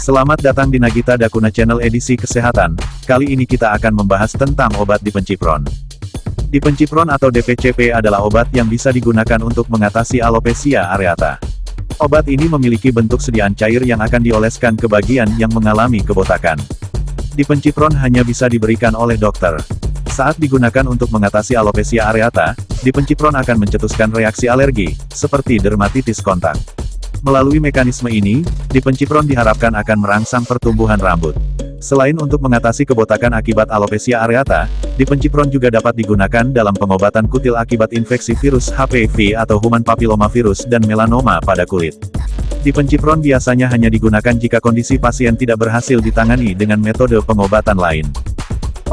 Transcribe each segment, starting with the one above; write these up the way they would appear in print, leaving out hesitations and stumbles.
Selamat datang di Nagita Dakuna Channel edisi kesehatan. Kali ini kita akan membahas tentang obat Dipencipron. Dipencipron atau DPCP adalah obat yang bisa digunakan untuk mengatasi alopecia areata. Obat ini memiliki bentuk sediaan cair yang akan dioleskan ke bagian yang mengalami kebotakan. Dipencipron hanya bisa diberikan oleh dokter. Saat digunakan untuk mengatasi alopecia areata, Dipencipron akan mencetuskan reaksi alergi, seperti dermatitis kontak. Melalui mekanisme ini, Dipencipron diharapkan akan merangsang pertumbuhan rambut. Selain untuk mengatasi kebotakan akibat alopecia areata, Dipencipron juga dapat digunakan dalam pengobatan kutil akibat infeksi virus HPV atau human papillomavirus dan melanoma pada kulit. Dipencipron biasanya hanya digunakan jika kondisi pasien tidak berhasil ditangani dengan metode pengobatan lain.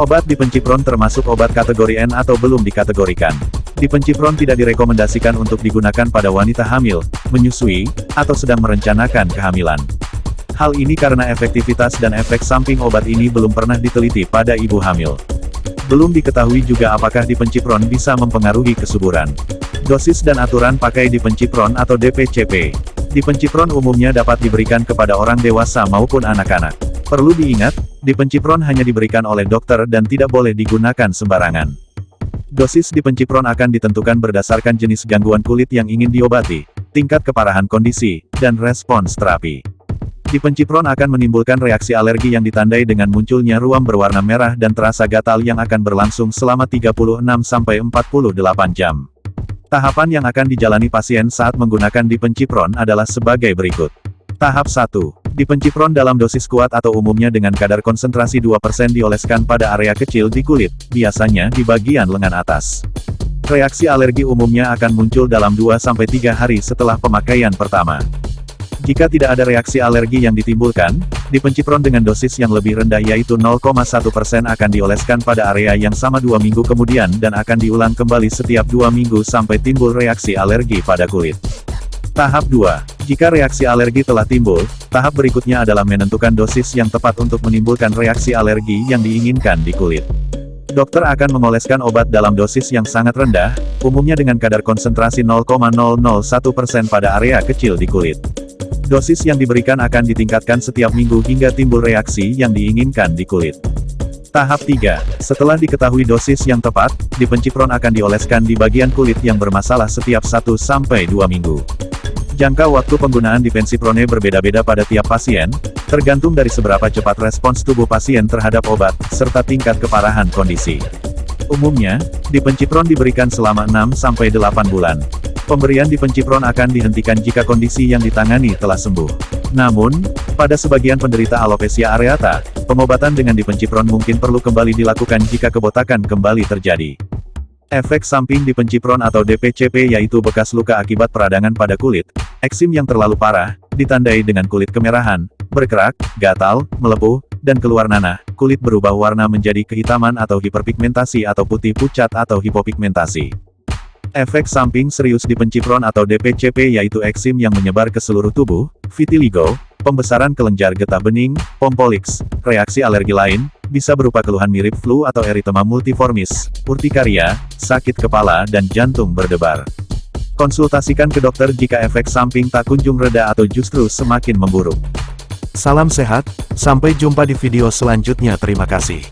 Obat Dipencipron termasuk obat kategori N atau belum dikategorikan. Dipencipron tidak direkomendasikan untuk digunakan pada wanita hamil, menyusui, atau sedang merencanakan kehamilan. Hal ini karena efektivitas dan efek samping obat ini belum pernah diteliti pada ibu hamil. Belum diketahui juga apakah Dipencipron bisa mempengaruhi kesuburan. Dosis dan aturan pakai Dipencipron atau DPCP. Dipencipron umumnya dapat diberikan kepada orang dewasa maupun anak-anak. Perlu diingat, Dipencipron hanya diberikan oleh dokter dan tidak boleh digunakan sembarangan. Dosis Dipencipron akan ditentukan berdasarkan jenis gangguan kulit yang ingin diobati, tingkat keparahan kondisi, dan respons terapi. Dipencipron akan menimbulkan reaksi alergi yang ditandai dengan munculnya ruam berwarna merah dan terasa gatal yang akan berlangsung selama 36-48 jam. Tahapan yang akan dijalani pasien saat menggunakan Dipencipron adalah sebagai berikut. Tahap 1. Dipencipron dalam dosis kuat atau umumnya dengan kadar konsentrasi 2% dioleskan pada area kecil di kulit, biasanya di bagian lengan atas. Reaksi alergi umumnya akan muncul dalam 2-3 hari setelah pemakaian pertama. Jika tidak ada reaksi alergi yang ditimbulkan, Dipencipron dengan dosis yang lebih rendah yaitu 0,1% akan dioleskan pada area yang sama 2 minggu kemudian dan akan diulang kembali setiap 2 minggu sampai timbul reaksi alergi pada kulit. Tahap 2. Jika reaksi alergi telah timbul, tahap berikutnya adalah menentukan dosis yang tepat untuk menimbulkan reaksi alergi yang diinginkan di kulit. Dokter akan mengoleskan obat dalam dosis yang sangat rendah, umumnya dengan kadar konsentrasi 0,001% pada area kecil di kulit. Dosis yang diberikan akan ditingkatkan setiap minggu hingga timbul reaksi yang diinginkan di kulit. Tahap 3. Setelah diketahui dosis yang tepat, Dipencipron akan dioleskan di bagian kulit yang bermasalah setiap 1-2 minggu. Jangka waktu penggunaan Dipencipronnya berbeda-beda pada tiap pasien, tergantung dari seberapa cepat respons tubuh pasien terhadap obat, serta tingkat keparahan kondisi. Umumnya, Dipencipron diberikan selama 6-8 bulan. Pemberian Dipencipron akan dihentikan jika kondisi yang ditangani telah sembuh. Namun, pada sebagian penderita alopecia areata, pengobatan dengan Dipencipron mungkin perlu kembali dilakukan jika kebotakan kembali terjadi. Efek samping Dipencipron atau DPCP yaitu bekas luka akibat peradangan pada kulit, eksim yang terlalu parah, ditandai dengan kulit kemerahan, berkerak, gatal, melepuh, dan keluar nanah, kulit berubah warna menjadi kehitaman atau hiperpigmentasi atau putih pucat atau hipopigmentasi. Efek samping serius Dipencipron atau DPCP yaitu eksim yang menyebar ke seluruh tubuh, vitiligo, pembesaran kelenjar getah bening, pompoliks, reaksi alergi lain, bisa berupa keluhan mirip flu atau erythema multiformis, urtikaria, sakit kepala dan jantung berdebar. Konsultasikan ke dokter jika efek samping tak kunjung reda atau justru semakin memburuk. Salam sehat, sampai jumpa di video selanjutnya. Terima kasih.